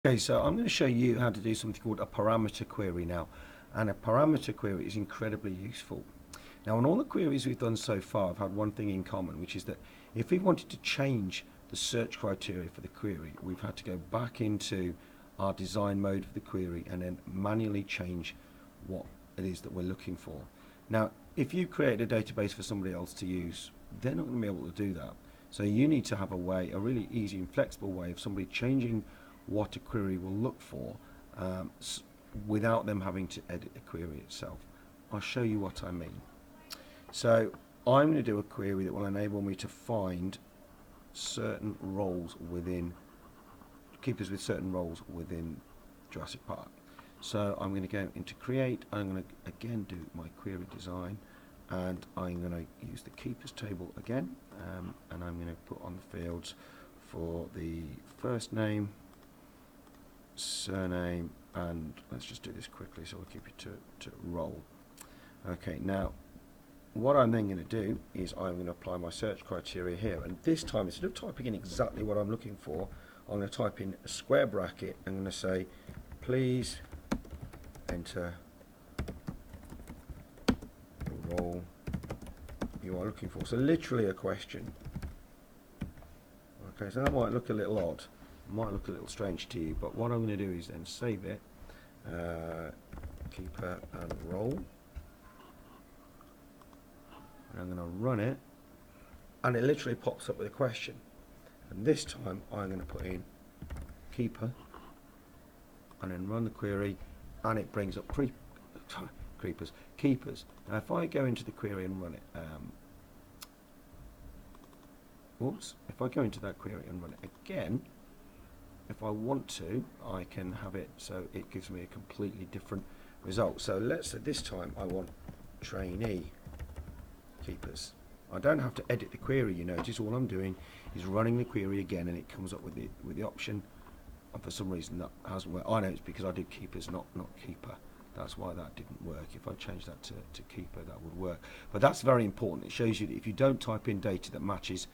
Okay, so I'm going to show you how to do something called a parameter query now. And a parameter query is incredibly useful. Now, on all the queries we've done so far, I've had one thing in common, which is that if we wanted to change the search criteria for the query, we've had to go back into our design mode for the query and then manually change what it is that we're looking for. Now, if you create a database for somebody else to use, they're not going to be able to do that. So you need to have a way, a really easy and flexible way of somebody changing what a query will look for without them having to edit the query itself. I'll show you what I mean. So I'm going to do a query that will enable me to find certain roles within, keepers with certain roles within Jurassic Park. So I'm going to go into create, I'm going to again do my query design, and I'm going to use the keepers table again, and I'm going to put on the fields for the first name, surname, and let's just do this quickly so we'll keep it to role. Okay, now what I'm then going to do is I'm going to apply my search criteria here, and this time instead of typing in exactly what I'm looking for, I'm going to type in a square bracket. I'm going to say please enter the role you are looking for. So literally a question. Okay, so that might look a little odd, might look a little strange to you, but what I'm going to do is then save it, keeper and role, and I'm going to run it, and it literally pops up with a question, and this time I'm going to put in keeper and then run the query, and it brings up keepers. Now if I go into the query and run it, if I go into that query and run it again, if I want to, I can have it so it gives me a completely different result. So let's say this time I want trainee keepers. I don't have to edit the query, you notice. All I'm doing is running the query again, and it comes up with the option. And for some reason that hasn't worked. I know it's because I did keepers, not keeper. That's why that didn't work. If I change that to keeper, that would work. But that's very important. It shows you that if you don't type in data that matches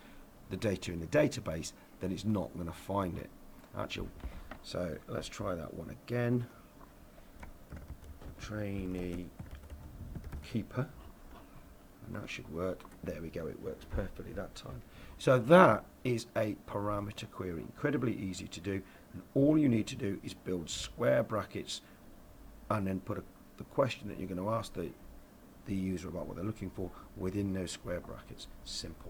the data in the database, then it's not going to find it. Actually, so let's try that one again. Trainee keeper, and that should work. There we go, it works perfectly that time. So that is a parameter query, incredibly easy to do, and all you need to do is build square brackets and then put the question that you're going to ask the user about what they're looking for within those square brackets. Simple.